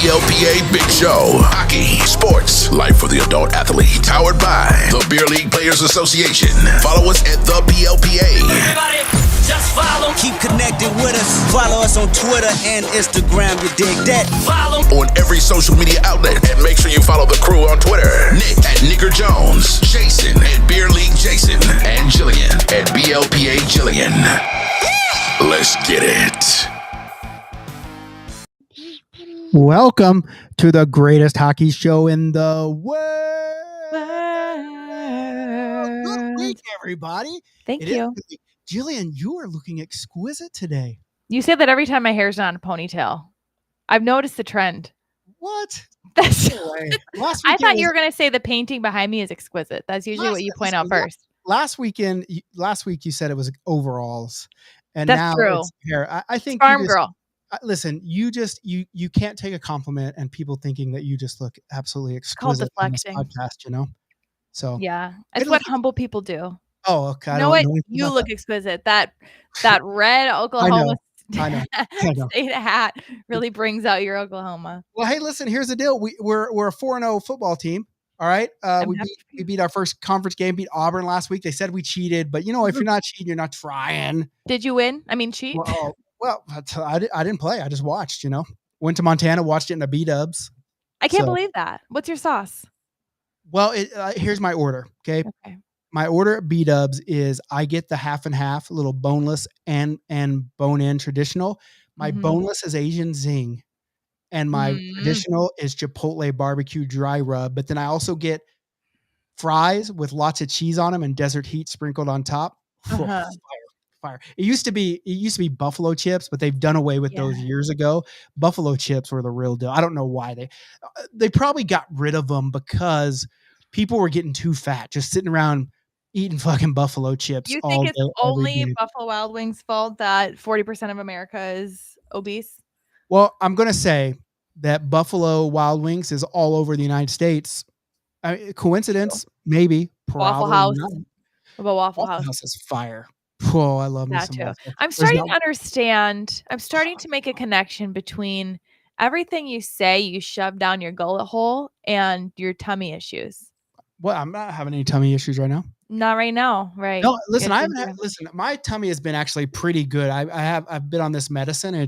BLPA Big Show. Hockey, sports, life for the adult athlete. Powered by the Beer League Players Association. Follow us at the BLPA. Everybody, just follow. Keep connected with us. Follow us on Twitter and Instagram. You dig that? Follow On every social media outlet. And make sure you follow the crew on Twitter. Nick at Nicker Jones. Jason at Beer League Jason. And Jillian at BLPA Jillian. Let's get it. Welcome to the greatest hockey show in the world. Good week, everybody. Thank you. Jillian, you are looking exquisite today. You say that every time my hair's not in a ponytail. I've noticed the trend. What? That's. No way. Last I weekend thought you was- were going to say the painting behind me is exquisite. That's usually what you point out first. Last week you said it was overalls, and That's now true. it's hair. I think Farm you just- girl. Listen, you can't take a compliment and people thinking that you just look absolutely called exquisite on this deflecting. podcast, you know? So Yeah. It It's what looks- humble people do. oh, okay. I You know don't what? know anything You about look exquisite. That red Oklahoma I know. State hat really brings out your Oklahoma. Well, hey, listen, here's the deal. We're a 4-0 football team. All right. We beat our first conference game, beat Auburn last week. They said we cheated, but if you're not cheating, you're not trying. Did you win? I mean, cheat? Well, I didn't play. I just watched, went to Montana, watched it in a B-dubs. I can't so- believe that. What's your sauce? Well, here's my order. Okay. Okay. My order at B-dubs is I get the half and half, little boneless and bone-in traditional. My Mhm. boneless is Asian zing. And my traditional is Chipotle barbecue dry rub. But then I also get fries with lots of cheese on them and desert heat sprinkled on top. Uh-huh. Fire. It used to be buffalo chips, but they've done away with those years ago. Buffalo chips were the real deal. I don't know why they probably got rid of them because people were getting too fat, just sitting around eating fucking buffalo chips. You all think it's day, every only day. Buffalo Wild Wings' fault that 40% of America is obese? Well, I'm going to say that Buffalo Wild Wings is all over the United States. Coincidence? Maybe. Waffle Probably House. not. What about Waffle House? House is fire. Oh, I love me That some too. waffle. I'm There's starting not- to understand. I'm starting to make a connection between everything you say you shove down your gullet hole and your tummy issues. Well, I'm not having any tummy issues right now. Not right now, right? No, listen, Good I to haven't hear. had, listen, my tummy has been actually pretty good. I've been on this medicine and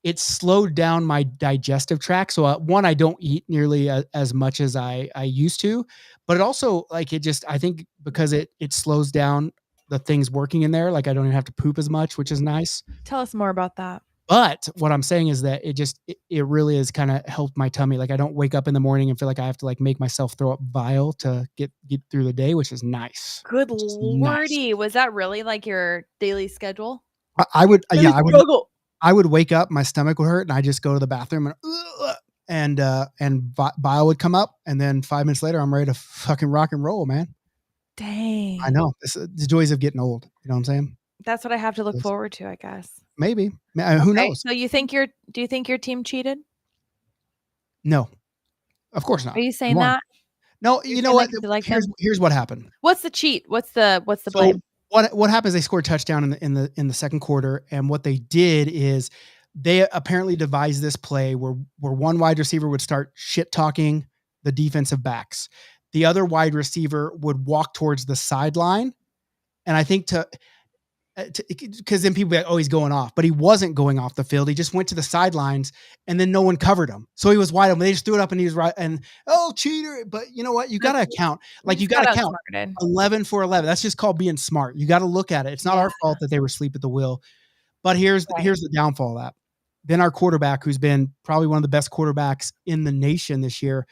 it's slowed down my digestive tract. So one, I don't eat nearly as much as I used to, but it also I think because it slows down the things working in there. Like I don't even have to poop as much, which is nice. Tell us more about that. But what I'm saying is that it really has kind of helped my tummy. Like I don't wake up in the morning and feel like I have to like make myself throw up bile to get through the day, which is nice. Good Which is lordy. Was that really like your daily schedule? I would, Daily yeah, struggle. I would wake up, my stomach would hurt, and I just go to the bathroom and bile would come up, and then 5 minutes later, I'm ready to fucking rock and roll, man. Dang. I know the joys of getting old. You know what I'm saying? That's what I have to look Yes. forward to, I guess. Maybe. Who Okay, knows? So do you think your team cheated? No, of course not. Are you saying Come on. that? No, You're you know saying what? that 'cause you like them? Here's what happened. What's the cheat? What's the So blame? what happens? They scored a touchdown in the second quarter, and what they did is they apparently devised this play where one wide receiver would start shit talking the defensive backs. The other wide receiver would walk towards the sideline, and I think because then people be like, oh, he's going off, but he wasn't going off the field. He just went to the sidelines, and then no one covered him, so he was wide open. They just threw it up, and he was right. And cheater! But you know what? You got to account. Like you got to count. 11 for 11. That's just called being smart. You got to look at it. It's not our fault that they were asleep at the wheel. But here's the downfall of that. Then our quarterback, who's been probably one of the best quarterbacks in the nation this year,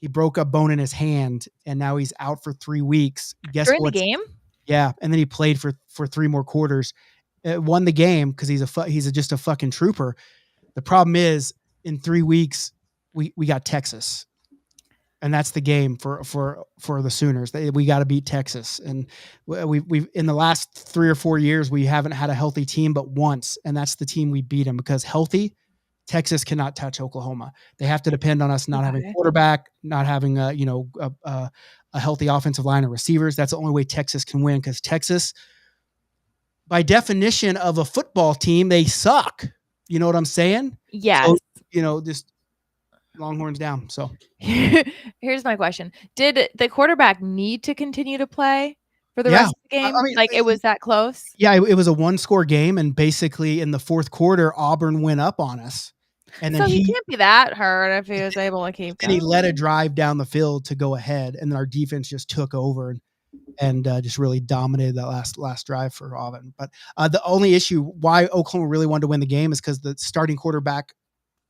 he broke a bone in his hand, and now he's out for 3 weeks. Guess During the what? game? Yeah, and then he played for 3 more quarters. Won the game because he's just a fucking trooper. The problem is, in 3 weeks, we got Texas. And that's the game for the Sooners. We got to beat Texas, and we've in the last 3 or 4 years we haven't had a healthy team but once, and that's the team we beat them because healthy Texas cannot touch Oklahoma. They have to depend on us not having a quarterback, not having a healthy offensive line of receivers. That's the only way Texas can win because Texas, by definition of a football team, they suck. You know what I'm saying? Yes. So, just Longhorns down. So Here's my question: did the quarterback need to continue to play for the yeah, rest of the I game? mean, Like it was that close? yeah, it was a 1-score game, and basically in the fourth quarter, Auburn went up on us, and then So he he can't be that hurt if he was able to keep and he led a going. drive down the field to go ahead, and then our defense just took over and just really dominated that last drive for Auburn. But the only issue why Oklahoma really wanted to win the game is because the starting quarterback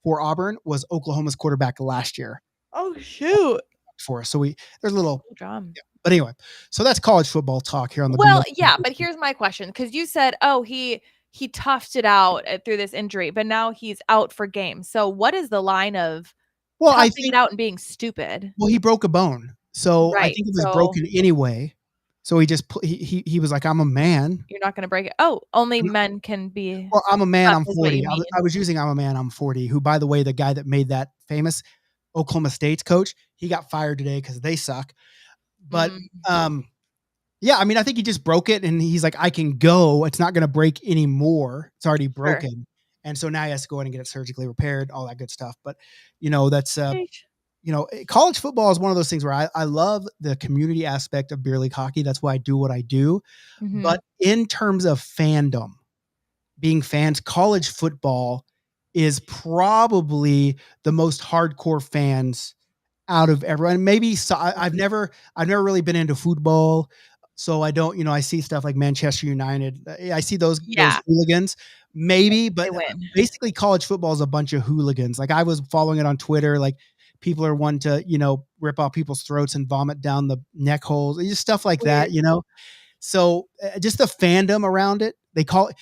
for Auburn was Oklahoma's quarterback last year Oh shoot! for us. So there's a little, Drum. yeah. But anyway, so that's college football talk here on the Well, BL. yeah, but here's my question because you said, oh, he toughed it out through this injury, but now he's out for games. So what is the line of Well, I toughing it think out and being stupid? he broke a bone, so I Right. think it was So broken anyway. So he just he was like, I'm a man. you're not going to break it. Oh, only men can be Well, I'm a man. tough I'm is what 40. you mean. I was using I'm a man. I'm 40. Who, by the way, the guy that made that famous Oklahoma State's coach, he got fired today because they suck. But yeah, I mean, I think he just broke it, and he's like, I can go. It's not going to break anymore. It's already Sure. broken, and so now he has to go in and get it surgically repaired, all that good stuff. But that's college football is one of those things where I love the community aspect of beer league hockey. That's why I do what I do. Mhm. But in terms of fandom, being fans, college football is probably the most hardcore fans out of everyone. Maybe so, I've never really been into football, so I don't. I see stuff like Manchester United. I see those Yeah. hooligans, maybe, but They win. basically college football is a bunch of hooligans. Like I was following it on Twitter, like people are wanting to rip off people's throats and vomit down the neck holes, just stuff like that. So just the fandom around it.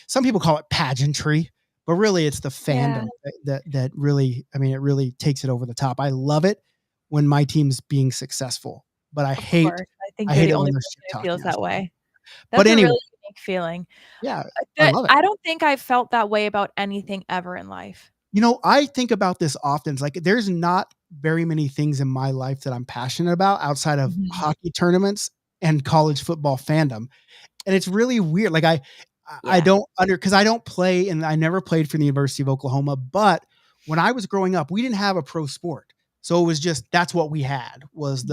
Some people call it pageantry, but really it's the fandom that really, I mean, it really takes it over the top. I love it when my team's being successful, but I hate I think you're it the when only they're person shit who talking feels us. that way. But That's a anyway, really unique feeling. yeah, I love it. I don't think I've felt that way about anything ever in life. I think about this often. It's like there's not very many things in my life that I'm passionate about outside of hockey tournaments and college football fandom. And it's really weird. Like I don't because I don't play, and I never played for the University of Oklahoma. But when I was growing up, we didn't have a pro sport, so it was just that's what we had was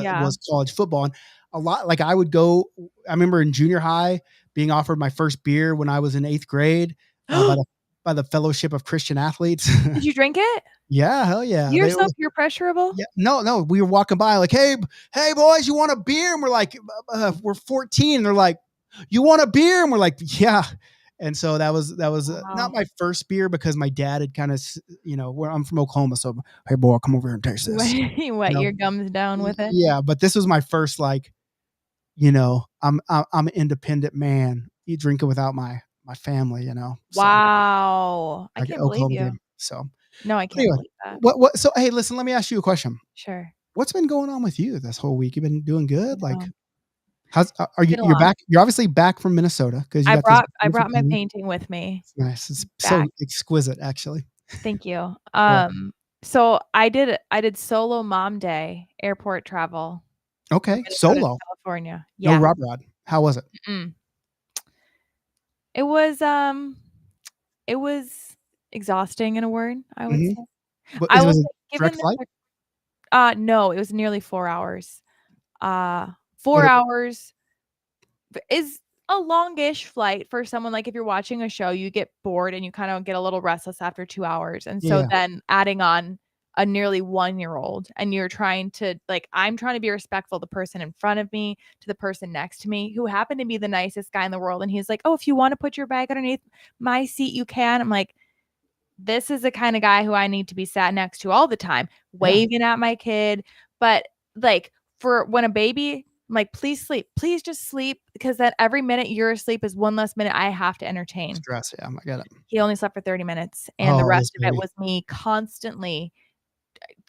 college football. And a lot, like I would go. I remember in junior high being offered my first beer when I was in 8th grade by the Fellowship of Christian Athletes. Did you drink it? Yeah, hell yeah. You're so peer pressurable. Yeah, no. We were walking by like, hey boys, you want a beer? And we're like, we're 14. And they're like, you want a beer? And we're like, yeah. And so that was not my first beer because my dad had kind of, where I'm from Oklahoma. So, hey boy, come over here and taste this. You wet your gums down with it. Yeah. But this was my first, like, I'm an independent man. You drinking without my family, So, wow. I can't believe you. Game, so no, I can't believe that. What? So, hey, listen, let me ask you a question. Sure. What's been going on with you this whole week? You've been doing good? Like, you're back? You're obviously back from Minnesota because I brought my painting with me. It's nice. It's so exquisite, actually. Thank you. So I did solo mom day airport travel. Okay, solo California. Yeah. No Rod. How was it? It was exhausting in a word, I would say. But I was was it direct flight? No, it was nearly 4 hours. 4 hours is a longish flight for someone. Like if you're watching a show, you get bored and you kind of get a little restless after 2 hours. And so then adding on a nearly 1-year-old and you're trying to I'm trying to be respectful to the person in front of me, to the person next to me who happened to be the nicest guy in the world. And he's like, oh, if you want to put your bag underneath my seat, you can. I'm like, this is the kind of guy who I need to be sat next to all the time, waving at my kid. But for when a baby, I'm like, please sleep. Please just sleep. Because then every minute you're asleep is one less minute I have to entertain. Stress. Yeah, I get it. He only slept for 30 minutes. And the rest of it was me constantly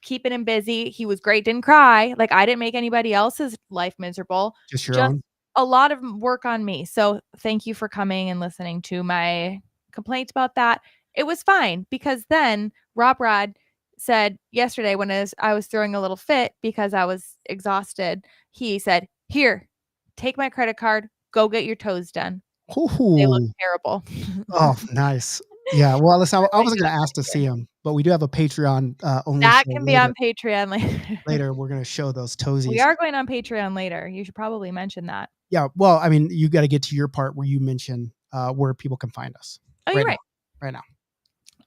keeping him busy. He was great. Didn't cry. I didn't make anybody else's life miserable. Just your own. A lot of work on me. So thank you for coming and listening to my complaints about that. It was fine because then Rob Rod said yesterday when I was throwing a little fit because I was exhausted, he said, here, take my credit card, go get your toes done. Ooh. They look terrible. Oh, nice. Yeah. Well, listen, I Oh my wasn't going God, to ask to here. see them, but we do have a Patreon only That show can be later. on Patreon later. Later, we're going to show those We toesies. are going on Patreon later. You should probably mention that. Yeah. Well, I mean, you got to get to your part where you mention where people can find us. Oh, you're right. Right now.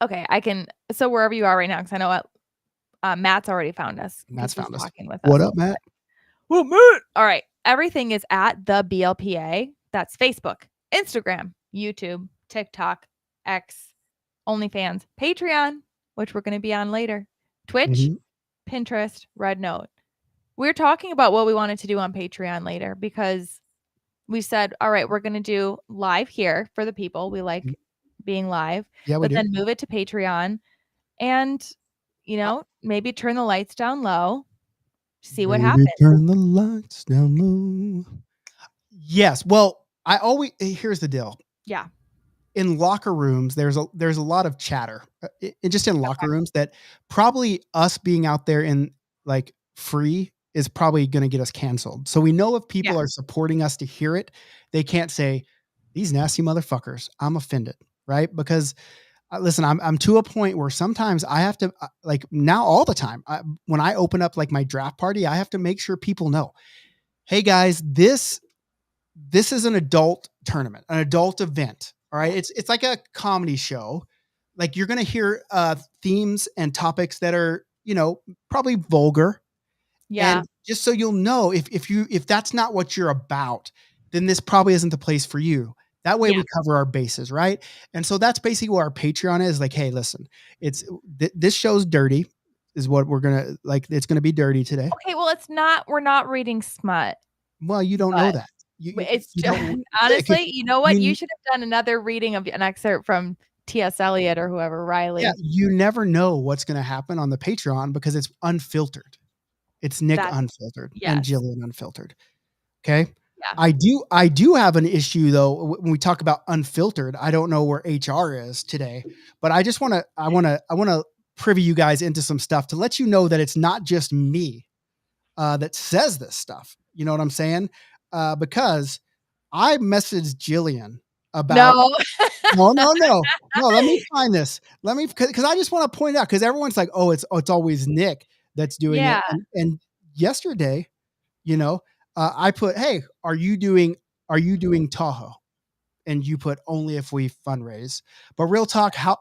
Okay, I can. So wherever you are right now, because I know what Matt's already found us. 'cause Matt's he's found us. talking with What us. up, Matt? Well, Matt. All right. Everything is at the BLPA. That's Facebook, Instagram, YouTube, TikTok, X, OnlyFans, Patreon, which we're going to be on later, Twitch, Mhm. Pinterest, Red Note. We're talking about what we wanted to do on Patreon later because we said, all right, we're going to do live here for the people. We like being live, Yeah, we but do. then move it to Patreon and, maybe turn the lights down low, see what Baby, happens. turn the lights down low. Yes. Well, here's the deal. Yeah. In locker rooms, there's a lot of chatter, just in locker rooms that probably us being out there in like free is probably going to get us canceled. So we know if people are supporting us to hear it, they can't say these nasty motherfuckers. I'm offended, right? Because listen, I'm to a point where sometimes I have to like now all the time when I open up like my draft party, I have to make sure people know, hey guys, this is an adult tournament, an adult event. All right. It's like a comedy show. Like you're going to hear themes and topics that are, probably vulgar. Yeah. And just so you'll know, if that's not what you're about, then this probably isn't the place for you. That way we cover our bases, right? And so that's basically what our Patreon is. Like, hey, listen, this show's dirty, is what we're gonna like. It's gonna be dirty today. Okay, well, it's not. We're not reading smut. Well, you don't know that. It's You just, don't honestly, you know what? You you should have done another reading of an excerpt from T.S. Eliot or whoever, Riley. Yeah, you never know what's going to happen on the Patreon because it's unfiltered. It's Nick unfiltered and Jillian unfiltered. Okay. Yeah. I do have an issue though. When we talk about unfiltered, I don't know where HR is today, but I just want to privy you guys into some stuff to let you know that it's not just me that says this stuff. You know what I'm saying? Because I messaged Jillian about no. Let me find this. Because I just want to point out because everyone's like, oh, it's always Nick that's doing it. And yesterday, I put, hey, are you doing Tahoe? And you put only if we fundraise. But real talk, can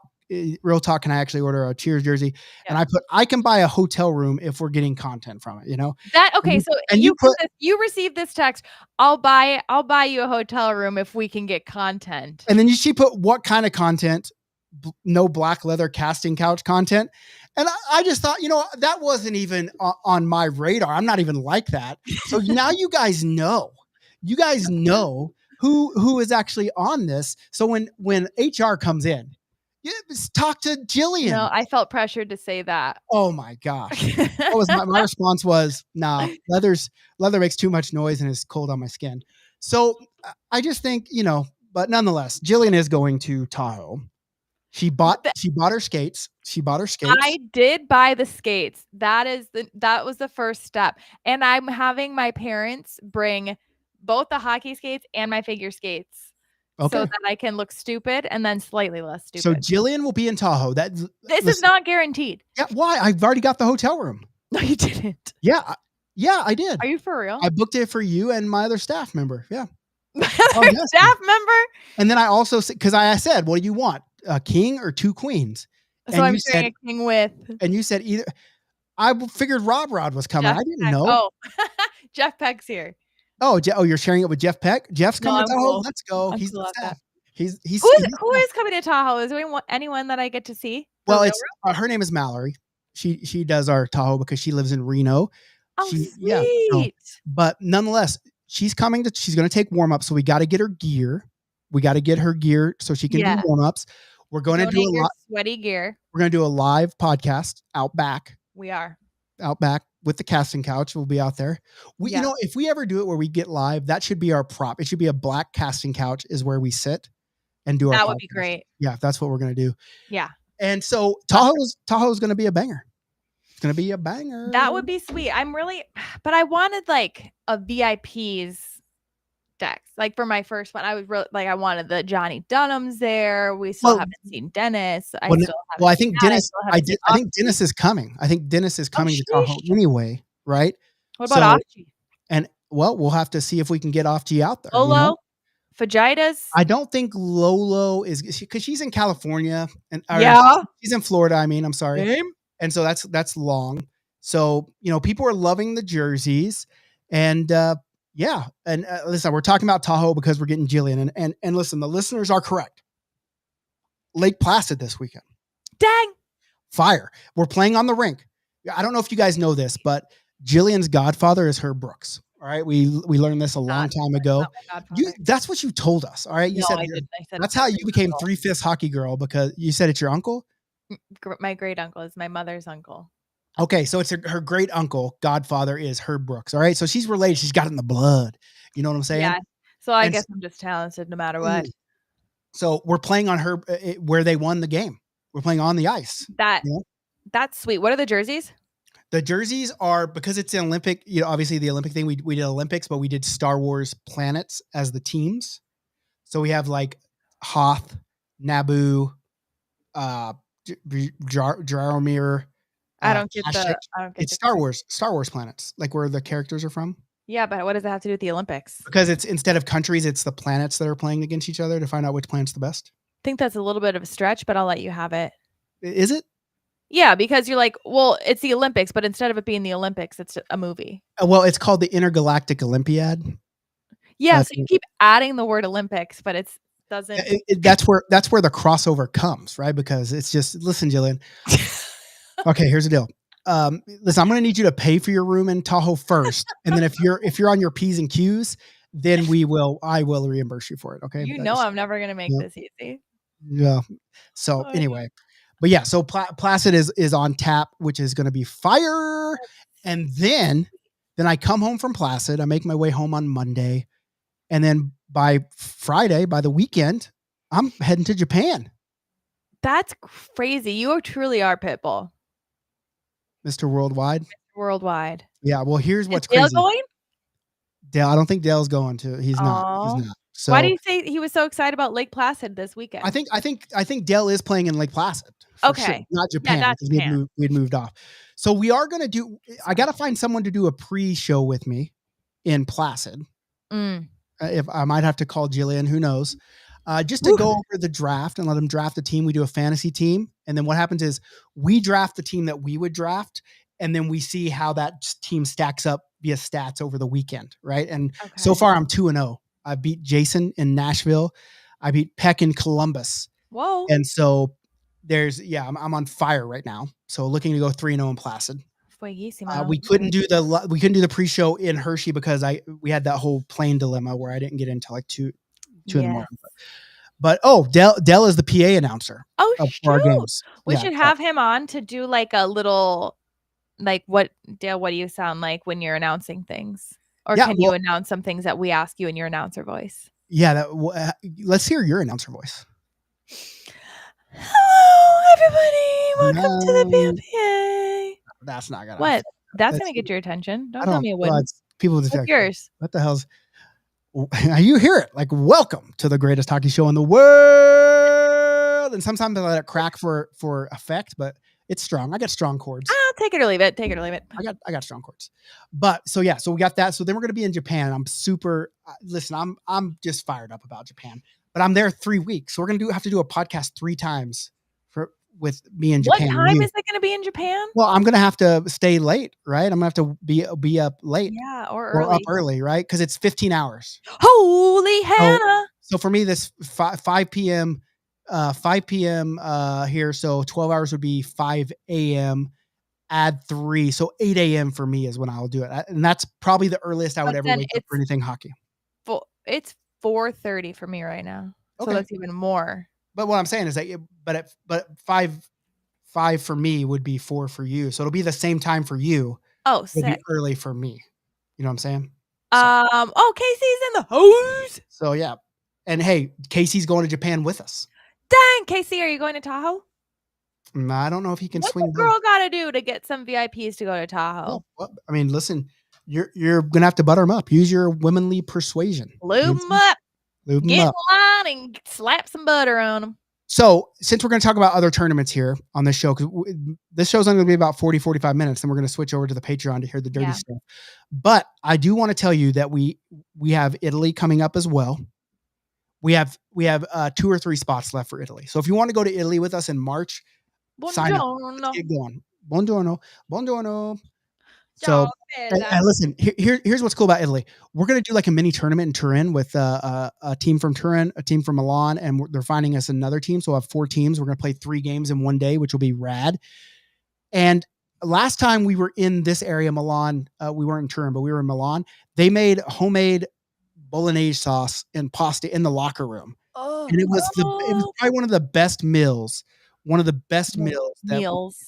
I actually order a Cheers jersey? And I put, I can buy a hotel room if we're getting content from it, That okay, so and you received this text. I'll buy you a hotel room if we can get content. And then she put what kind of content? No black leather casting couch content. And I just thought, that wasn't even on my radar. I'm not even like that. So now you guys know. You guys know who is actually on this. So when HR comes in, talk to Jillian. No, I felt pressured to say that. Oh my gosh. My response was, nah, leather makes too much noise and is cold on my skin. So I just think, but nonetheless, Jillian is going to Tahoe. She bought her skates. I did buy the skates. That was the first step. And I'm having my parents bring both the hockey skates and my figure skates. Okay. So that I can look stupid and then slightly less stupid. So Jillian will be in Tahoe. This is not guaranteed. Yeah, why? I've already got the hotel room. No, you didn't. Yeah, I did. Are you for real? I booked it for you and my other staff member. Yeah. Staff member? And then I also said, because I said, what do you want? A king or two queens? So I'm sharing a king with. And you said either. I figured Rob Rod was coming. Jeff I didn't Peck. know. Oh, Jeff Peck's here. Oh, you're sharing it with Jeff Peck? Jeff's coming to Tahoe? Cool. Let's go. I'm He's cool the about staff. He's who is coming to Tahoe? Is there anyone that I get to see? Well, it's her name is Mallory. She does our Tahoe because she lives in Reno. Oh, sweet. Yeah, but nonetheless, she's going to take warm up. So we got to get her gear. We got to get her gear so she can do warm ups. We're going to do a sweaty gear. We're going to do a live podcast out back. We are out back with the casting couch. We'll be out there. If we ever do it where we get live, that should be our prop. It should be a black casting couch is where we sit and do our That podcast. would be great. Yeah, that's what we're going to do. Yeah. And so Tahoe's going to be a banger. It's going to be a banger. That would be sweet. But I wanted like a VIP's Dex. Like for my first one, I was really like I wanted the Johnny Dunhams there. We still Well, haven't seen Dennis. I well, still haven't I seen think that. Dennis. still haven't seen I think Archie. Dennis is coming. I think Dennis is coming to Tahoe sheesh. anyway, right? What about Archie? And well, we'll have to see if we can get Archie out there. Lolo? Fajitas? I don't think Lolo is because she's in California and Yeah. she's in Florida. I mean, I'm sorry. Same. And so that's long. So, people are loving the jerseys and, yeah. And listen, we're talking about Tahoe because we're getting Jillian and listen, the listeners are correct. Lake Placid this weekend. Dang. Fire. We're playing on the rink. I don't know if you guys know this, but Jillian's godfather is Herb Brooks. All right. We learned this a long time ago. That's what you told us. All right. You said, I didn't. I said that's how you became 3/5 hockey girl because you said it's your uncle. My great uncle is my mother's uncle. Okay, so it's her great uncle, godfather is Herb Brooks. All right, so she's related. She's got it in the blood. You know what I'm saying? Yeah. So I guess I'm just talented no matter what. So we're playing on her where they won the game. We're playing on the ice. That's sweet. What are the jerseys? The jerseys are because it's an Olympic. Obviously the Olympic thing. We did Olympics, but we did Star Wars planets as the teams. So we have like Hoth, Naboo, Jaromir. I don't get it's Star Wars planets, like where the characters are from. Yeah, but what does that have to do with the Olympics? Because it's instead of countries, it's the planets that are playing against each other to find out which planet's the best. I think that's a little bit of a stretch, but I'll let you have it. Is it? Yeah, because you're like, well, it's the Olympics, but instead of it being the Olympics, it's a movie. Well, it's called the Intergalactic Olympiad. Yeah, so you keep adding the word Olympics, but it doesn't. That's where the crossover comes, right? Because it's just listen, Jillian. Okay, here's the deal. Listen, I'm going to need you to pay for your room in Tahoe first, and then if you're on your P's and Q's, then I will reimburse you for it. Okay. I'm never going to make this easy. Yeah. So anyway, but yeah, so Placid is on tap, which is going to be fire, and then I come home from Placid. I make my way home on Monday, and then by Friday, by the weekend, I'm heading to Japan. That's crazy. You truly are Pitbull. Mr. Worldwide. Worldwide. Yeah. Well, here's what's Dale crazy. Going? Dale, I don't think Dale's going to. He's not. So why do you say he was so excited about Lake Placid this weekend? I think Dale is playing in Lake Placid. Okay. Sure. Not Japan. Yeah, that's Japan. We'd moved off. So we are going to do. I got to find someone to do a pre-show with me in Placid. If I might have to call Jillian, who knows? Just to go over the draft and let them draft the team. We do a fantasy team. And then what happens is we draft the team that we would draft. And then we see how that team stacks up via stats over the weekend. Right. And so far I'm 2-0. I beat Jason in Nashville. I beat Peck in Columbus. Whoa. And so I'm on fire right now. So looking to go 3-0 in Placid. We couldn't do the pre-show in Hershey because we had that whole plane dilemma where I didn't get into like two in the morning. But Dell is the PA announcer. Oh, for our games. We should have him on to do like a little, like Dale, what do you sound like when you're announcing things? Or can you announce some things that we ask you in your announcer voice? Yeah, let's hear your announcer voice. Hello, everybody. Welcome to the BLPA. That's not gonna. What? That's gonna get your attention. Don't tell me it wouldn't. People just yours. What the hell's? You hear it like welcome to the greatest hockey show in the world. And sometimes I let it crack for effect, but it's strong. I got strong chords. Take it or leave it. I got strong chords. But so we got that. So then we're gonna be in Japan. I'm super. Listen, I'm just fired up about Japan. But I'm there 3 weeks, so we're gonna have to do a podcast 3 times with me in Japan. What time is it going to be in Japan? Well, I'm going to have to stay late, right? I'm going to have to be up late. Yeah, or up early, right? Because it's 15 hours. Holy Hannah! So for me, this 5 p.m. Here, so 12 hours would be 5 a.m. Add 3, so 8 a.m. for me is when I'll do it, and that's probably the earliest I would ever wake up for anything hockey. It's 4:30 for me right now, so that's even more. But what I'm saying is that, but 5 for me would be 4 for you. So it'll be the same time for you. Oh, it'll be early for me. You know what I'm saying? So. Casey's in the house. So yeah. And hey, Casey's going to Japan with us. Dang, Casey, are you going to Tahoe? I don't know if he can swing. What's a girl got to do to get some VIPs to go to Tahoe? Well, I mean, listen, You're gonna have to butter them up. Use your womanly persuasion. Lube them up. Lube 'em Get in up. line and slap some butter on them. So since we're going to talk about other tournaments here on this show, because this show's only going to be about 40, 45 minutes, then we're going to switch over to the Patreon to hear the dirty stuff. But I do want to tell you that we have Italy coming up as well. We have 2 or 3 spots left for Italy. So if you want to go to Italy with us in March, sign up. Let's get going. Buongiorno. So, and listen, here's what's cool about Italy. We're going to do like a mini tournament in Turin with a team from Turin, a team from Milan, and they're finding us another team. So we'll have 4 teams. We're going to play 3 games in one day, which will be rad. And last time we were in this area, Milan, we weren't in Turin, but we were in Milan. They made homemade bolognese sauce and pasta in the locker room. Oh, and it was probably one of the best meals. One of the best meals that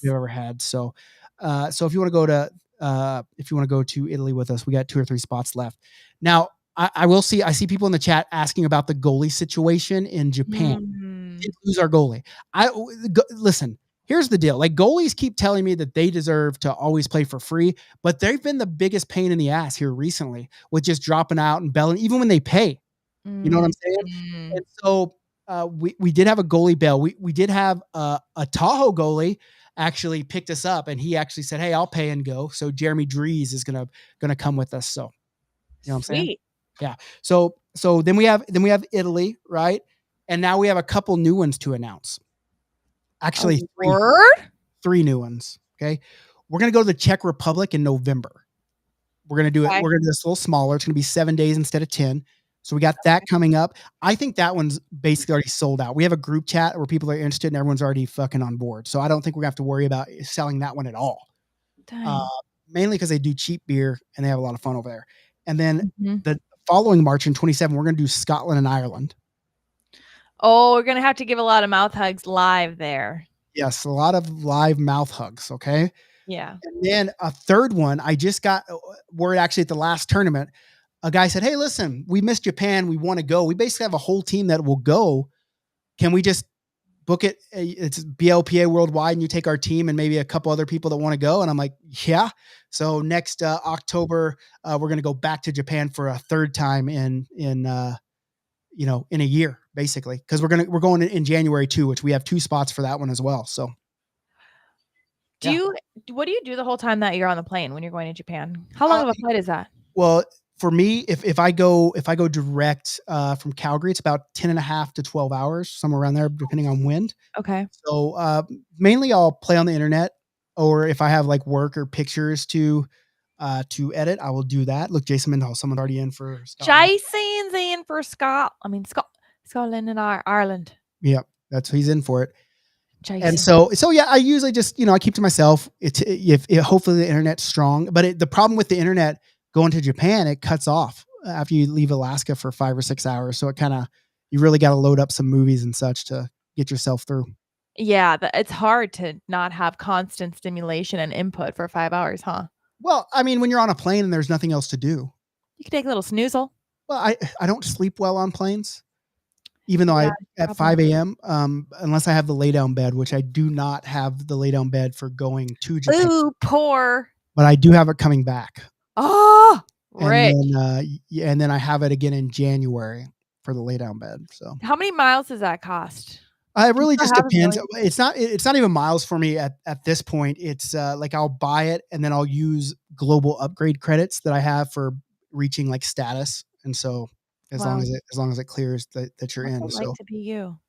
we've ever had. So if you want to go to Italy with us, we got 2 or 3 spots left. Now, I see people in the chat asking about the goalie situation in Japan. Who's our goalie? Listen, here's the deal. Like, goalies keep telling me that they deserve to always play for free, but they've been the biggest pain in the ass here recently with just dropping out and belling, even when they pay. You know what I'm saying? And so we did have a goalie bail. We did have a Tahoe goalie actually picked us up, and he actually said, "Hey, I'll pay and go." So Jeremy Dries is gonna come with us. So, you know what I'm saying? Yeah. So then we have Italy, right? And now we have a couple new ones to announce. Actually, 3 new ones. Okay, we're gonna go to the Czech Republic in November. We're gonna do it. We're gonna do this a little smaller. It's gonna be 7 days instead of 10. So we got that coming up. I think that one's basically already sold out. We have a group chat where people are interested and everyone's already fucking on board. So I don't think we're gonna have to worry about selling that one at all. Mainly because they do cheap beer and they have a lot of fun over there. And then the following March in 27, we're gonna do Scotland and Ireland. Oh, we're gonna have to give a lot of mouth hugs live there. Yes, a lot of live mouth hugs. Okay. Yeah. And then a third one, I just got word actually at the last tournament. A guy said, "Hey, listen, we missed Japan. We want to go. We basically have a whole team that will go. Can we just book it? It's BLPA worldwide, and you take our team and maybe a couple other people that want to go." And I'm like, "Yeah." So next October, we're going to go back to Japan for a third time in a year, basically, because we're going in January too, which we have 2 spots for that one as well. So, what do you do the whole time that you're on the plane when you're going to Japan? How long of a flight is that? Well, for me, if I go direct from Calgary, it's about 10.5 to 12 hours, somewhere around there, depending on wind. Okay. So mainly I'll play on the internet, or if I have like work or pictures to edit, I will do that. Look, Jason Mendenhall, someone already in for Scotland. Jason's in for Scotland and Ireland. Yep, he's in for it. Jason. And so yeah, I usually just I keep to myself. Hopefully the internet's strong, but the problem with the internet going to Japan, it cuts off after you leave Alaska for 5 or 6 hours. So you really got to load up some movies and such to get yourself through. Yeah, it's hard to not have constant stimulation and input for 5 hours, huh? Well, I mean, when you're on a plane and there's nothing else to do, you can take a little snoozle. Well, I don't sleep well on planes, even though at 5 a.m. Unless I have the lay down bed, which I do not have the lay down bed for going to Japan. Ooh, poor. But I do have it coming back. Oh, right. And then I have it again in January for the lay down bed. So how many miles does that cost? It really just depends. It's not even miles for me at this point. It's like I'll buy it and then I'll use global upgrade credits that I have for reaching like status. And so as long as it clears that you're in. So to be you.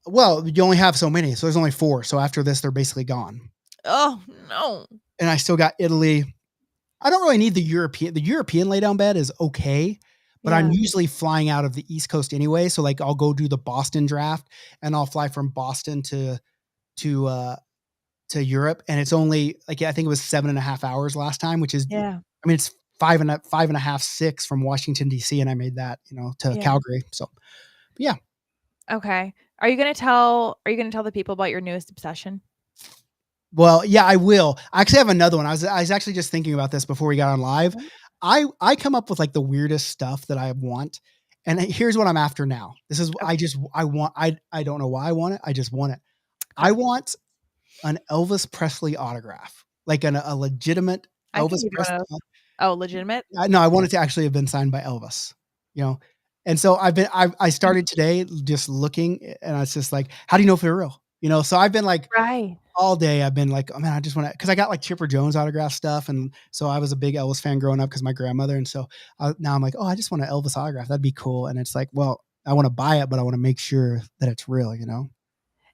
Well, you only have so many. So there's only 4. So after this, they're basically gone. Oh no. And I still got Italy. I don't really need the European. The European lay down bed is okay, but I'm usually flying out of the East Coast anyway. So like I'll go do the Boston draft and I'll fly from Boston to Europe. And it's only like, I think it was 7.5 hours last time, which is, I mean, it's 5.5, 6 from Washington, DC. And I made that, to Calgary. So yeah. Okay. Are you going to tell the people about your newest obsession? Well, yeah, I will. I actually have another one. I was actually just thinking about this before we got on live. I come up with like the weirdest stuff that I want. And here's what I'm after now. This is, I don't know why I want it. I just want it. I want an Elvis Presley autograph, like a legitimate Elvis Presley. Oh, legitimate? No, I wanted to actually have been signed by Elvis, you know? And so I started today just looking and I was just like, how do you know if they're real? You know, so I've been like Right. all day, I've been like, oh man, I just want to, cause I got like Chipper Jones autograph stuff. And so I was a big Elvis fan growing up cause my grandmother. And so now I'm like, oh, I just want an Elvis autograph. That'd be cool. And it's like, well, I want to buy it, but I want to make sure that it's real, you know?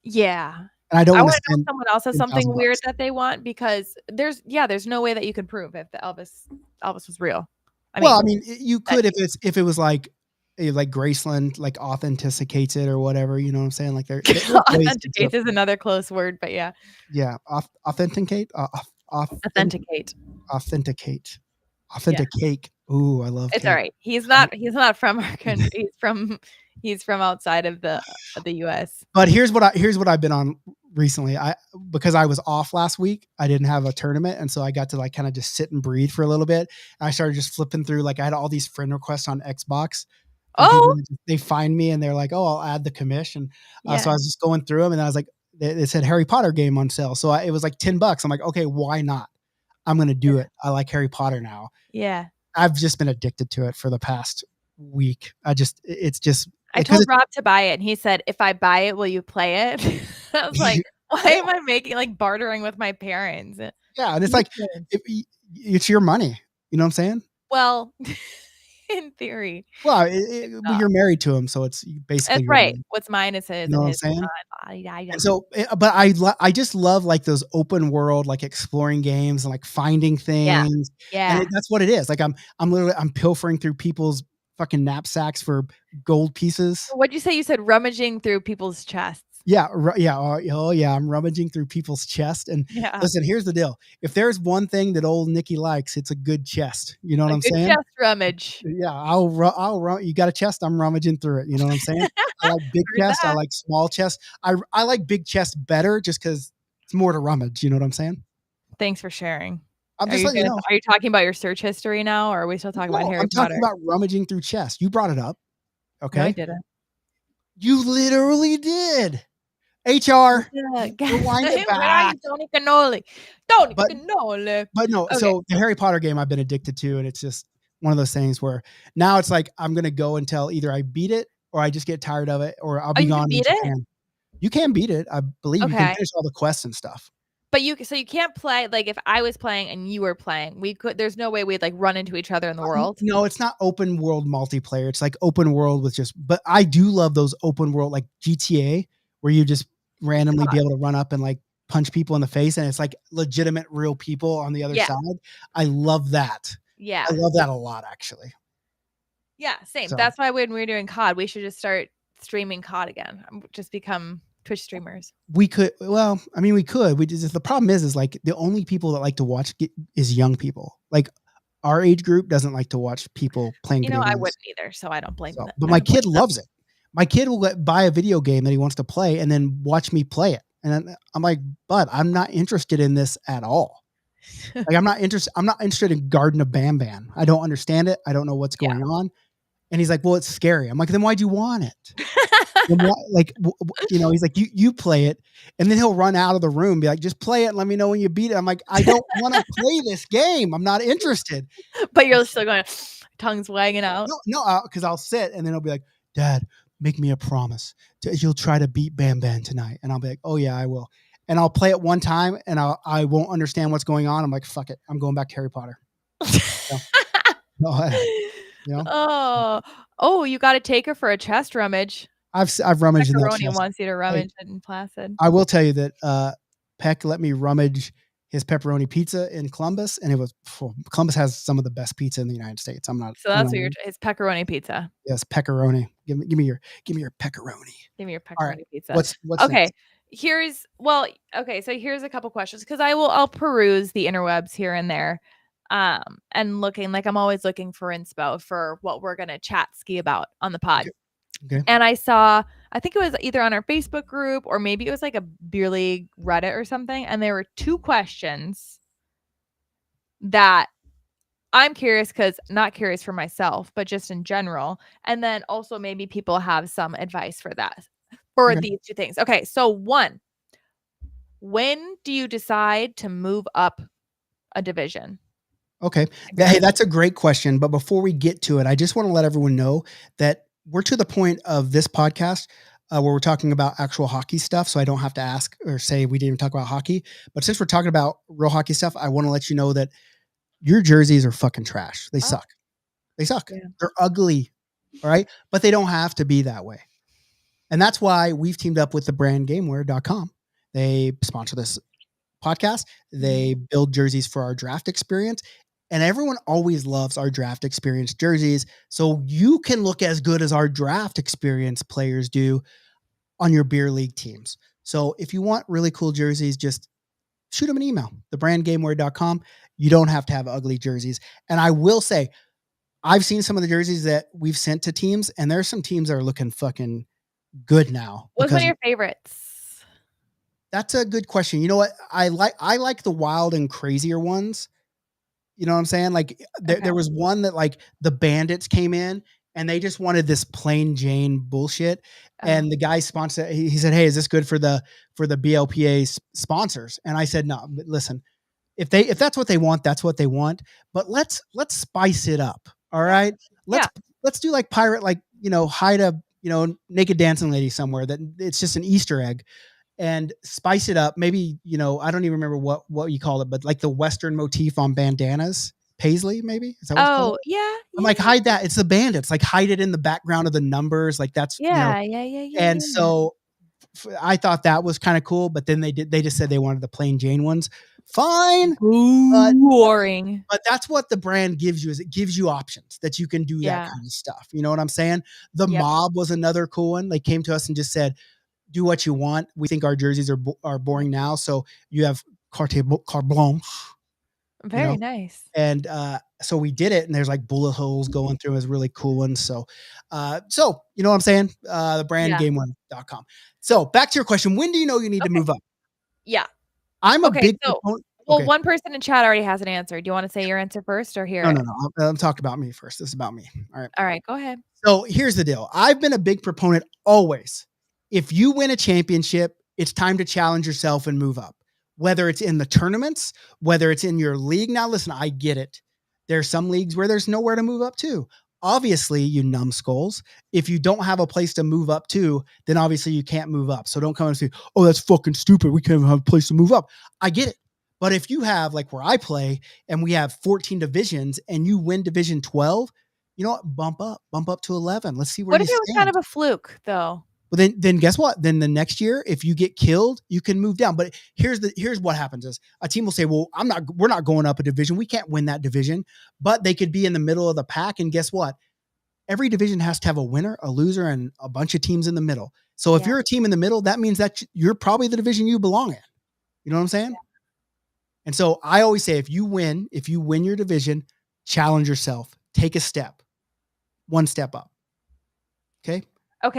Yeah. And I don't I want wanna to know if spend someone else has something 10,000 weird bucks. that they want because there's no way that you can prove if the Elvis was real. I Well, mean, I mean, you that could if it was like Graceland like authenticates it or whatever, you know what I'm saying? Like there's ways to do it. authenticates is another close word, but yeah, Yeah, authenticate, authenticate. authenticate, Yeah, authenticate. Ooh, I love it's cake. alright. He's not from our country. He's from outside of the US. But here's what I've been on recently. Because I was off last week, I didn't have a tournament, and so I got to like kind of just sit and breathe for a little bit. And I started just flipping through. Like I had all these friend requests on Xbox, and people Oh, they find me and they're like, "Oh, I'll add the commission." So yeah, I was just going through them, and I was like, "It said Harry Potter game on sale," so it was like $10. I'm like, "Okay, why not? I'm gonna do it. I like Harry Potter now." yeah. I've just been addicted to it for the past week. It's just I because told Rob to buy it, and he said, "If I buy it, will you play it?" I was like, "Why yeah. am I making like bartering with my parents?" Yeah, and it's You like can. it's your money. You know what I'm saying? Well, in theory, Well, it's well, you're married to him, so it's basically That's your right. money. What's mine is his, You know and what I'm his is saying? mine. Yada, yada. And so, but I just love like those open world, like exploring games and like finding Yeah, things, and yeah. that's what it is. Like I'm literally I'm pilfering through people's fucking knapsacks for gold pieces. What'd you say? You said rummaging through people's chests. Yeah, yeah, oh yeah, I'm rummaging through people's chest. And Yeah, listen, here's the deal: if there's one thing that old Nikki likes, it's a good chest. You know what a I'm good saying? chest rummage. Yeah, you got a chest, I'm rummaging through it, you know what I'm saying? I like big Heard chest, I that. like small chest. I like big chest better just because it's more to rummage, you know what I'm saying? Thanks for sharing. I'm Are just you letting you gonna know. are you talking about your search history now, or are we still talking about No, Harry I'm talking Potter? about rummaging through chest. You brought it up, No, I okay? didn't. You literally did. HR, Yeah, rewind it where are back. you, Tony Cannoli? Tony But Cannoli. but no, Okay. so the Harry Potter game I've been addicted to, and it's just one of those things where now it's like I'm gonna go until either I beat it or I just get tired of it or I'll Oh, be you can gone in beat it? Japan. You can beat it, I believe. You can Okay. finish all the quests and stuff. But you can't play like if I was playing and you were playing, there's no way we'd like run into each other in the world. No, it's not open world multiplayer. It's like open world with just, but I do love those open world like GTA where you just randomly be God. able to run up and like punch people in the face and it's like legitimate real people on the other Yeah. side. I love that. I Yeah. love that a lot actually. Yeah, same. So That's why when we're doing COD, we should just start streaming COD again. Just become Twitch streamers. we could, well, I mean, we could. We just, the problem is like the only people that like to watch is young people. Like our age group doesn't like to watch people playing You know, video I games. wouldn't either, so I don't blame So, them. but I my don't blame kid loves it. My kid will buy a video game that he wants to play and then watch me play it. And then I'm like, bud, I'm not interested in this at all. them. Like, I'm not interested in Garden of Banban. I don't understand it. I don't know what's Yeah. going on. And he's like, well, it's scary. I'm like, then why'd you want it? Then why, like, you know, he's like, you play it. And then he'll run out of the room, be like, just play it. And let me know when you beat it. I'm like, I don't want to play this game. I'm not interested. But you're still going tongues wagging out. No, because I'll sit and then he'll be like, Dad, make me a promise. You'll try to beat Bam Bam tonight. And I'll be like, oh yeah, I will. And I'll play it one time and I won't understand what's going on. I'm like, fuck it. I'm going back to Harry Potter. So, you know, Oh, you got to take her for a chest rummage. I've rummaged in that Pepperoni chest. wants you to Hey, rummage it in Placid. I will tell you that Peck let me rummage his pepperoni pizza in Columbus, and it was Columbus has some of the best pizza in the United States. I'm not. So that's what it's pepperoni pizza. Yes, pepperoni. Give me your pepperoni. Give me your All right. pepperoni pizza. What's Okay. next? So here's a couple questions because I'll peruse the interwebs here and there. And looking like I'm always looking for inspo for what we're gonna chat ski about on the pod. Okay. And I saw, I think it was either on our Facebook group or maybe it was like a beer league Reddit or something. And there were two questions that I'm curious because not curious for myself, but just in general. And then also maybe people have some advice for that, for Okay. these two things. Okay. So one, when do you decide to move up a division? Okay. Hey, that's a great question. But before we get to it, I just want to let everyone know that we're to the point of this podcast where we're talking about actual hockey stuff. So I don't have to ask or say we didn't even talk about hockey. But since we're talking about real hockey stuff, I want to let you know that your jerseys are fucking trash. They suck. They suck. Yeah. They're ugly. All right. But they don't have to be that way. And that's why we've teamed up with the brand gameware.com. They sponsor this podcast. They build jerseys for our draft experience. And everyone always loves our draft experience jerseys. So you can look as good as our draft experience players do on your beer league teams. So if you want really cool jerseys, just shoot them an email, thebrandgameware.com. You don't have to have ugly jerseys. And I will say, I've seen some of the jerseys that we've sent to teams, and there's some teams that are looking fucking good now. What's one of your favorites? That's a good question. You know what? I like the wild and crazier ones. You know what I'm saying? Like there was one that like the Bandits came in and they just wanted this plain Jane bullshit. And the guy sponsored, he said, "Hey, is this good for the BLPA sponsors?" And I said, "No, listen, if that's what they want, that's what they want. But let's spice it up. All right. Let's do like pirate, like, hide a, naked dancing lady somewhere that it's just an Easter egg and spice it up. Maybe, I don't even remember what you call it, but like the Western motif on bandanas, Paisley, maybe. Is that what it's called? Yeah. I'm like, hide that. It's the Bandits. Like hide it in the background of the numbers. Like that's, Yeah. And so I thought that was kind of cool, but then they just said they wanted the plain Jane ones. Fine. Boring. But that's what the brand gives you, is it gives you options that you can do that kind of stuff. You know what I'm saying? The Mob was another cool one. They came to us and just said, do what you want. We think our jerseys are boring now. So you have carte blanche. Very nice. And so we did it, and there's like bullet holes going through. Is really cool ones. So you know what I'm saying? The brand game1.com. So back to your question. When do you know you need to move up? Yeah. I'm a big proponent. Well, one person in chat already has an answer. Do you want to say your answer first or hear it? No. I'm talking about me first. This is about me. All right. Go ahead. So here's the deal. I've been a big proponent always. If you win a championship, it's time to challenge yourself and move up. Whether it's in the tournaments, whether it's in your league. Now, listen, I get it. There's some leagues where there's nowhere to move up to. Obviously, you numbskulls, if you don't have a place to move up to, then obviously you can't move up. So don't come and say, "Oh, that's fucking stupid. We can't have a place to move up." I get it. But if you have, like where I play, and we have 14 divisions and you win division 12, you know what? Bump up to 11. Let's see where What you if it was stand. kind of a fluke though? But then guess what? Then the next year, if you get killed, you can move down. But here's what happens is a team will say, "Well, we're not going up a division. We can't win that division." But they could be in the middle of the pack. And guess what? Every division has to have a winner, a loser, and a bunch of teams in the middle. So if you're a team in the middle, that means that you're probably the division you belong in. You know what I'm saying? Yeah. And so I always say, if you win your division, challenge yourself, take a step, one step up. Okay.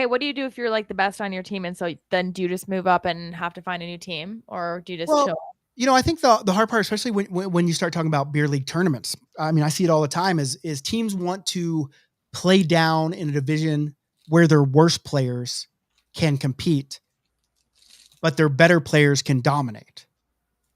What do you do if you're like the best on your team? And so then do you just move up and have to find a new team, or do you just chill? I think the hard part, especially when you start talking about beer league tournaments, I mean, I see it all the time is teams want to play down in a division where their worst players can compete, but their better players can dominate.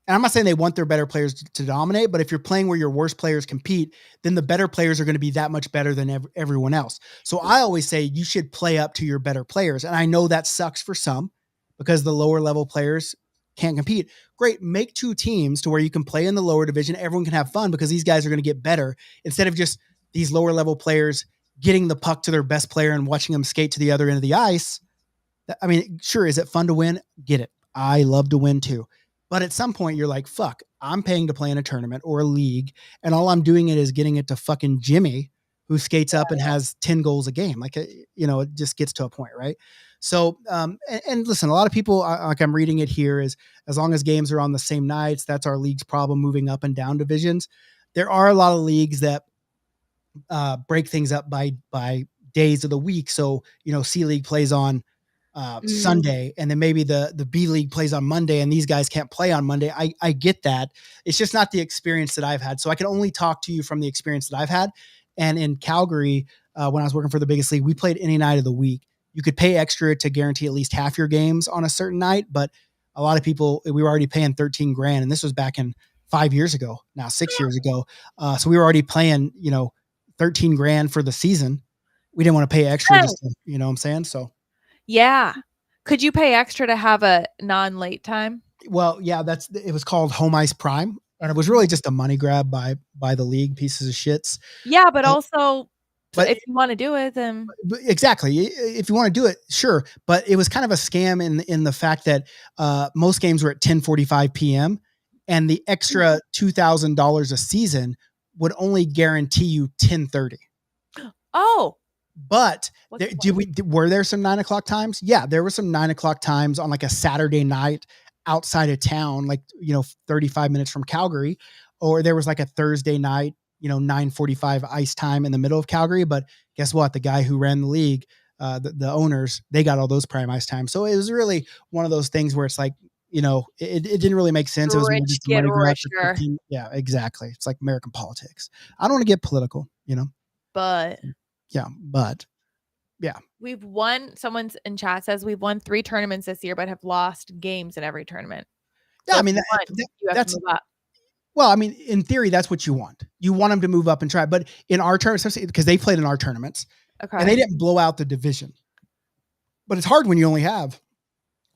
And I'm not saying they want their better players to dominate, but if you're playing where your worst players compete, then the better players are going to be that much better than everyone else. So I always say you should play up to your better players. And I know that sucks for some because the lower level players can't compete. Great. Make two teams to where you can play in the lower division. Everyone can have fun because these guys are going to get better instead of just these lower level players getting the puck to their best player and watching them skate to the other end of the ice. I mean, sure. Is it fun to win? Get it. I love to win too. But at some point you're like, fuck, I'm paying to play in a tournament or a league. And all I'm doing is getting it to fucking Jimmy, who skates up and has 10 goals a game. Like, it just gets to a point. Right. So, and listen, a lot of people, like I'm reading it here, is as long as games are on the same nights, that's our league's problem, moving up and down divisions. There are a lot of leagues that break things up by days of the week. So, C League plays on Sunday, and then maybe the B League plays on Monday, and these guys can't play on Monday. I get that. It's just not the experience that I've had. So I can only talk to you from the experience that I've had. And in Calgary, when I was working for the biggest league, we played any night of the week. You could pay extra to guarantee at least half your games on a certain night, but a lot of people, we were already paying $13,000, and this was back in 5 years ago, now 6 years ago. So we were already playing, 13 grand for the season. We didn't want to pay extra Oh. just to, you know what I'm saying? So, Yeah. Could you pay extra to have a non-late time? well, yeah, it was called Home Ice Prime. And it was really just a money grab by the league, pieces of shits. Yeah, but Uh, also but if you want to do it, then exactly. If you want to do it, sure. But it was kind of a scam in the fact that most games were at 10:45 p.m. and the extra $2,000 a season would only guarantee you 10:30. oh, But what's were there some 9 o'clock times? Yeah, there were some 9 o'clock times on like a Saturday night outside of town, like 35 minutes from Calgary, or there was like a Thursday night, 9:45 ice time in the middle of Calgary. But guess what? The guy who ran the league, the owners, they got all those prime ice time. So it was really one of those things where it's like, it didn't really make sense. It was more rich just a get money grab for richer? 15. Yeah, exactly. It's like American politics. I don't want to get political, But Yeah, but yeah. we've won. Someone's in chat says we've won 3 tournaments this year, but have lost games in every tournament. Yeah, So I mean, if you won, you have that's to move up. well, I mean, in theory, that's what you want. You want them to move up and try. But in our tournaments, because they played in our tournaments, Okay. and they didn't blow out the division. But it's hard when you only have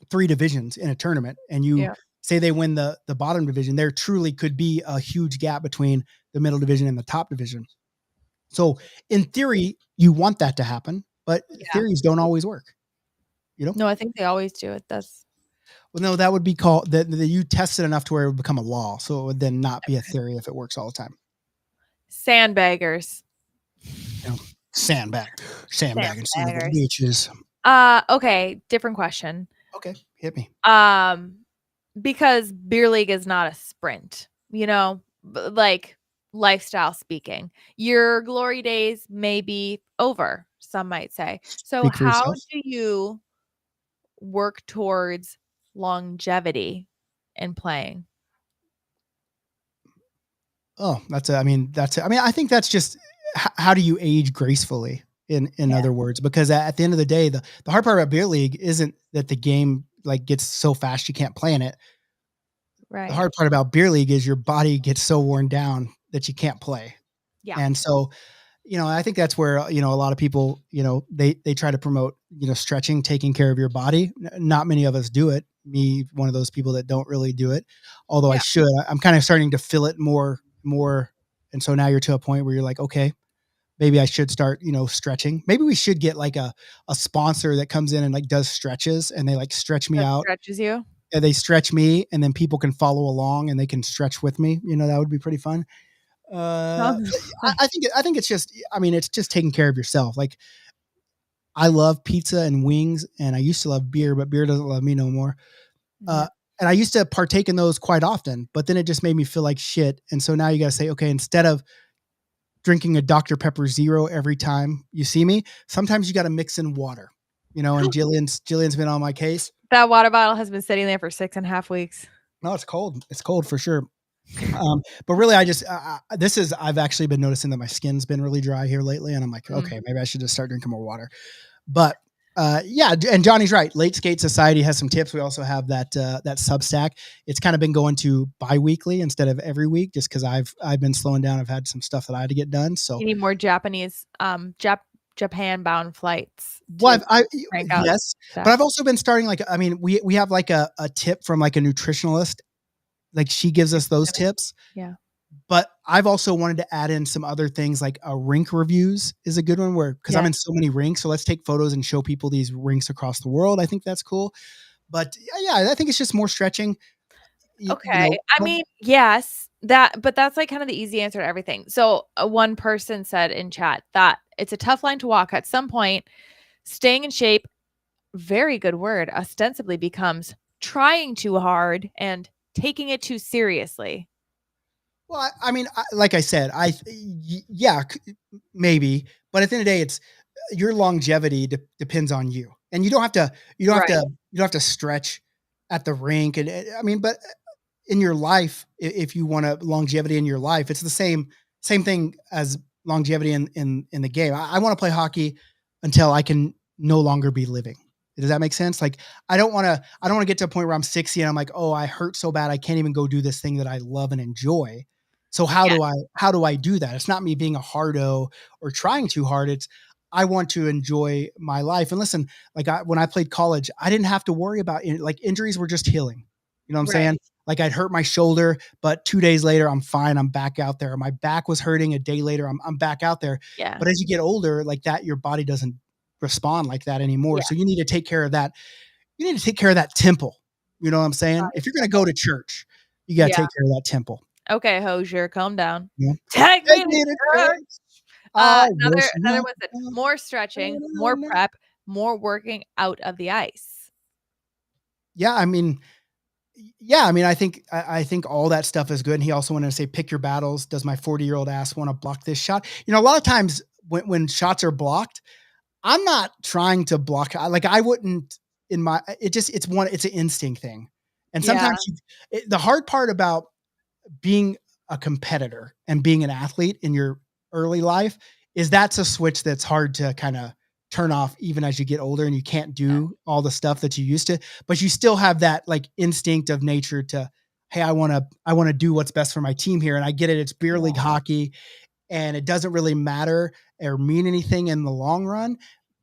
3 divisions in a tournament, and you say they win the bottom division. There truly could be a huge gap between the middle division and the top division. So in theory, you want that to happen, but theories don't always work. No, I think they always do it. Well, no, that would be called that you test it enough to where it would become a law. So it would then not be a theory if it works all the time. Sandbaggers. Sandbagging some of the bitches. Okay, different question. Okay, hit me. Because beer league is not a sprint, like lifestyle speaking. Your glory days may be over, some might say. So Speak for how yourself. do you work towards longevity in playing? Oh, I mean, I think that's just how do you age gracefully in other words, because at the end of the day, the hard part about beer league isn't that the game like gets so fast you can't play in it. Right. The hard part about beer league is your body gets so worn down that you can't play. Yeah. And so, I think that's where, a lot of people, they try to promote, stretching, taking care of your body. Not many of us do it. Me, one of those people that don't really do it, although I should. I'm kind of starting to feel it more. And so now you're to a point where you're like, okay, maybe I should start, stretching. Maybe we should get like a sponsor that comes in and like does stretches and they like stretch me out. Stretches you. And they stretch me and then people can follow along and they can stretch with me. That would be pretty fun. I think it's just, it's just taking care of yourself. Like I love pizza and wings and I used to love beer, but beer doesn't love me no more. And I used to partake in those quite often, but then it just made me feel like shit. And so now you got to say, okay, instead of drinking a Dr. Pepper Zero every time you see me, sometimes you got to mix in water, and Jillian's been on my case. That water bottle has been sitting there for 6.5 weeks. No, it's cold. It's cold for sure. But really, I've actually been noticing that my skin's been really dry here lately. And I'm like, okay, maybe I should just start drinking more water. But and Johnny's right. Late Skate Society has some tips. We also have that Substack. It's kind of been going to bi-weekly instead of every week, just because I've been slowing down. I've had some stuff that I had to get done. So you need more Japanese, Japan bound flights. Well, yes, but I've also been starting we have like a tip from like a nutritionalist. Like she gives us those tips. Yeah. But I've also wanted to add in some other things like rink reviews is a good one because I'm in so many rinks. So let's take photos and show people these rinks across the world. I think that's cool. But yeah, I think it's just more stretching. Okay. I mean, yes, but that's like kind of the easy answer to everything. So one person said in chat that it's a tough line to walk. At some point, staying in shape, very good word, ostensibly becomes trying too hard and taking it too seriously. Well, I mean, like I said, maybe, but at the end of the day, it's your longevity depends on you, and you don't have to stretch at the rink. And but in your life, if you want a longevity in your life, it's the same thing as longevity in the game. I want to play hockey until I can no longer be living. Does that make sense? Like, I don't want to get to a point where I'm 60 and I'm like, oh, I hurt so bad I can't even go do this thing that I love and enjoy. So how Yeah. do I do that? It's not me being a hardo or trying too hard. It's I want to enjoy my life. And listen, like when I played college, I didn't have to worry about like injuries were just healing. You know what I'm saying? Right. Like I'd hurt my shoulder, but 2 days later, I'm fine. I'm back out there. My back was hurting a day later. I'm back out there. Yeah. But as you get older, like that, your body doesn't respond like that anymore. Yeah. So you need to take care of that. You need to take care of that temple. You know what I'm saying? If you're going to go to church, you got to Yeah. take care of that temple. Okay, Hosier, calm down. Yeah. Take me Take me to to church. church. I Another wish another not one said more stretching, more prep, more working out of the ice. Yeah, I mean, I think all that stuff is good. And he also wanted to say, pick your battles. Does my 40-year-old ass want to block this shot? You know, a lot of times when shots are blocked, I'm not trying to block. Like I wouldn't it's an instinct thing. And Yeah. sometimes the hard part about being a competitor and being an athlete in your early life is that's a switch that's hard to kind of turn off even as you get older and you can't do all the stuff that you used to, but you still have that like instinct of nature to, hey, I want to do what's best for my team here. And I get it. It's beer league hockey and it doesn't really matter or mean anything in the long run.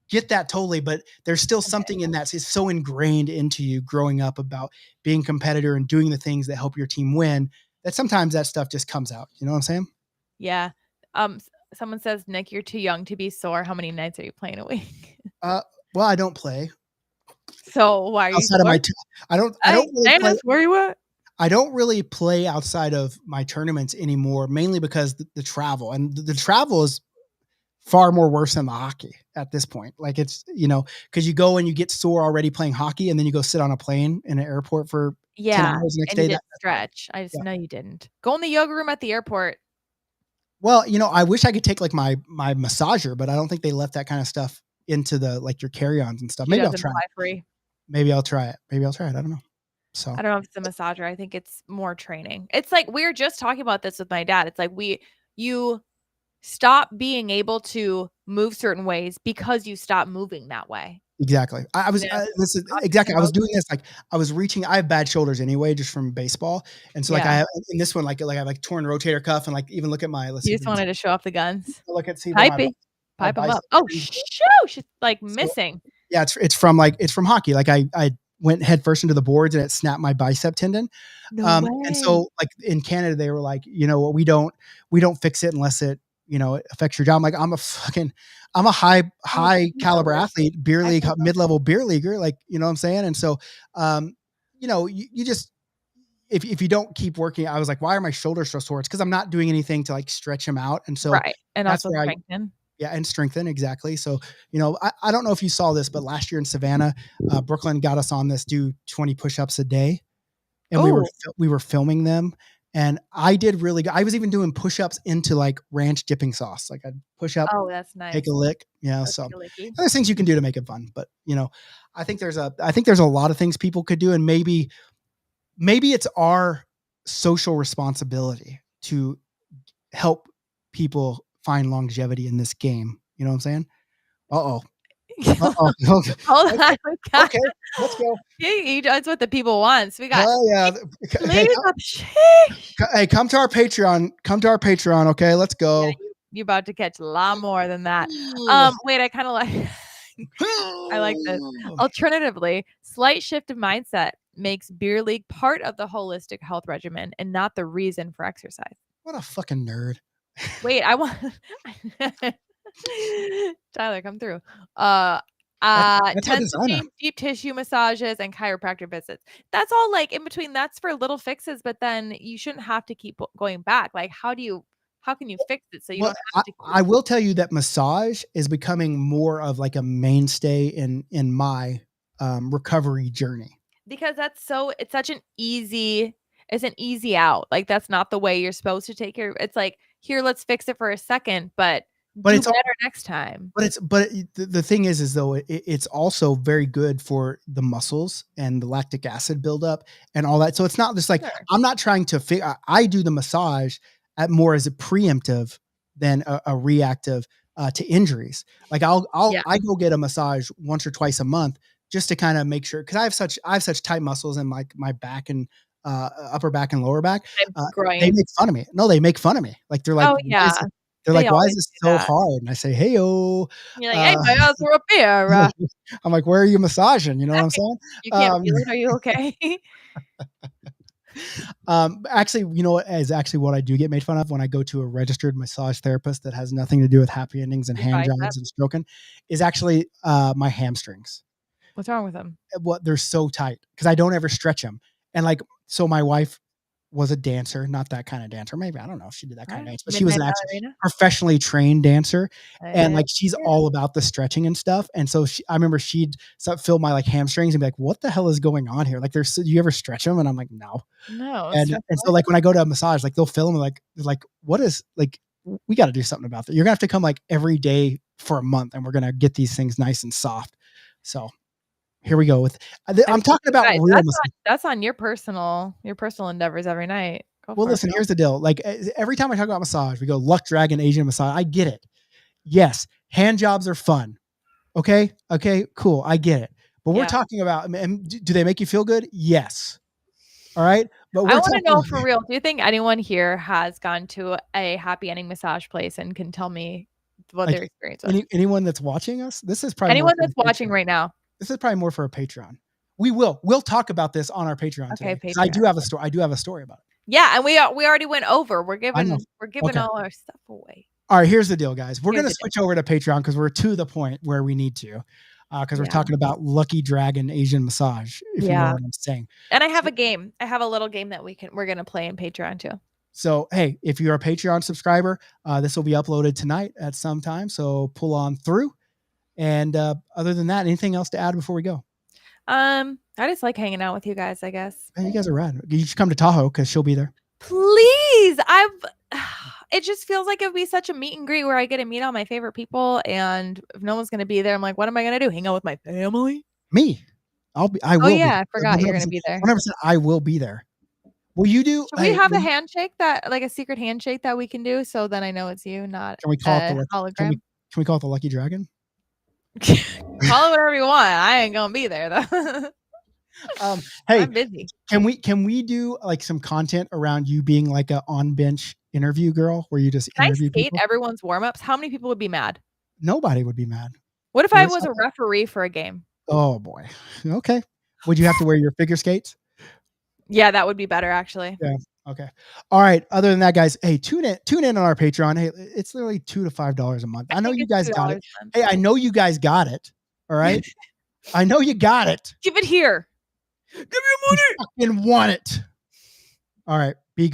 Get that totally. But there's still something in that. It's so ingrained into you growing up about being a competitor and doing the things that help your team win that sometimes that stuff just comes out. You know what I'm saying? Yeah. Someone says, Nick, you're too young to be sore. How many nights are you playing a week? Well, I don't play. So why are you Outside of my, I don't really play. Where you at? I don't really play outside of my tournaments anymore, mainly because the travel and the travel is far more worse than the hockey at this point. Like it's, you know, because you go and you get sore already playing hockey and then you go sit on a plane in an airport for 10 hours the next and day. You didn't stretch. I just know you didn't. Go in the yoga room at the airport. Well, you know, I wish I could take like my massager, but I don't think they left that kind of stuff into the like your carry-ons and stuff. Maybe I'll try it. Free. Maybe I'll try it. I don't know. So I don't know if it's a massager. I think it's more training. It's like we were just talking about this with my dad. It's like you stop being able to move certain ways because you stop moving that way. Exactly. I was exactly. I was doing this like I was reaching. I have bad shoulders anyway, just from baseball, and so like I have in this one, like I have like torn rotator cuff, and like even look at my. You just wanted to show off the guns. Look at see pipe them up. Oh, she's like missing. Yeah, it's from hockey. Like I went head first into the boards and it snapped my bicep tendon. No way. And so like in Canada, they were like, you know what, we don't fix it unless it, you know, it affects your job. I'm like, I'm a high caliber athlete, beer league, mid-level beer leaguer. Like, you know what I'm saying? And so, you know, you just, if you don't keep working, I was like, why are my shoulders so sore? It's because I'm not doing anything to like stretch them out. And so, right. And that's also strengthen. and strengthen. Exactly. So, you know, I don't know if you saw this, but last year in Savannah, Brooklyn got us on this, do 20 push-ups a day. And we were filming them. And I did really good. I was even doing push-ups into like ranch dipping sauce. Like I'd push up, that's nice. take a lick. Yeah. So there's things you can do to make it fun, but you know, I think there's a lot of things people could do. And maybe it's our social responsibility to help people find longevity in this game. You know what I'm saying? Uh-oh. Okay. Hold on. Okay, let's go. That's what the people want. So we got. Oh yeah. Hey, come to our Patreon. Okay, let's go. Yeah, you're about to catch a lot more than that. Wait, I kind of like. I like this. Alternatively, slight shift of mindset makes beer league part of the holistic health regimen and not the reason for exercise. What a fucking nerd. Wait, I want Tyler, come through. Deep tissue massages and chiropractor visits. That's all like in between. That's for little fixes, but then you shouldn't have to keep going back. Like, how can you fix it so you don't have to? I will tell you that massage is becoming more of like a mainstay in my recovery journey. Because it's such an easy out. Like that's not the way you're supposed to take care. It's like, here, let's fix it for a second, but it's better next time. But the thing is though, it's also very good for the muscles and the lactic acid buildup and all that. So it's not just like, I'm not trying to I do the massage at more as a preemptive than a reactive to injuries. Like I go get a massage once or twice a month just to kind of make sure, because I have such tight muscles in my back and upper back and lower back. They make fun of me. No, they make fun of me. Like they're like, Oh yeah, they're they like, why is always this do so that. hard? And I say, hey, oh, You're like, hey, my eyes are up here. I'm like, where are you massaging? You know what I'm saying? You can't feel it. Are you okay? Actually, you know what is actually what I do get made fun of when I go to a registered massage therapist that has nothing to do with happy endings and Your hand bicep? jobs and stroking, is actually my hamstrings. What's wrong with them? What they're so tight because I don't ever stretch them. And like, so my wife was a dancer, not that kind of dancer. Maybe I don't know if she did that kind of dance, but she was an Midnight actual ballerina? professionally trained dancer, and like she's Yeah. all about the stretching and stuff. And so I remember she'd feel my like hamstrings and be like, "What the hell is going on here? Like, do you ever stretch them?" And I'm like, "No." No. And so like when I go to a massage, like they'll film like what is like we got to do something about that. You're gonna have to come like every day for a month, and we're gonna get these things nice and soft. So here we go with. I'm talking about guys, real. that's on your personal endeavors every night. Go Well, for it, listen, girl. here's the deal. Like every time I talk about massage, we go Luck Dragon Asian massage. I get it. Yes, hand jobs are fun. Okay, cool. I get it. But we're Yeah. talking about, and do they make you feel good? Yes. All right. But I we're want to talking. know for real. Do you think anyone here has gone to a happy ending massage place and can tell me what Like their experience was? anyone that's watching us, this is probably Anyone more that's watching right now. This is probably more for a Patreon. We'll talk about this on our Patreon Okay, today. 'Cause I do have a story. I do have a story about it. Yeah, and we already went over. We're I know. giving Okay. all our stuff away. All right, here's the deal, guys. We're Here's going to the deal. switch over to Patreon because we're to the point where we need to, because we're Yeah. talking about Lucky Dragon Asian massage, if you know Yeah. what I'm saying. And I have a game. I have a little game that we're gonna play in Patreon too. So, hey, if you're a Patreon subscriber, this will be uploaded tonight at some time. So pull on through. And other than that, anything else to add before we go? I just like hanging out with you guys, I guess. Man, you guys are rad. You should come to Tahoe because she'll be there. Please. It just feels like it would be such a meet and greet where I get to meet all my favorite people, and if no one's gonna be there, I'm like, what am I gonna do? Hang out with my family? Me. I will Oh be. yeah, I forgot you're 100%, gonna be there. 100%, I will be there. Will you do? Should we have a handshake like a secret handshake that we can do so then I know it's you, not Can we call it a the hologram? Can we call it the Lucky Dragon? Call it whatever you want. I ain't gonna be there though. Hey, I'm busy. Can we do like some content around you being like a on bench interview girl where you just Can I interview skate people? everyone's warm-ups? How many people would be mad? Nobody would be mad. What if I was a referee for a game? Oh boy. Okay. Would you have to wear your figure skates? Yeah, that would be better actually. Yeah. Okay. All right. Other than that, guys, hey, tune in on our Patreon. Hey, it's literally $2 to $5 a month. I know think you it's guys got $2 it. a month. Hey, I know you guys got it. All right. I know you got it. Give it here. Give me your money. You fucking want it. All right. Be good.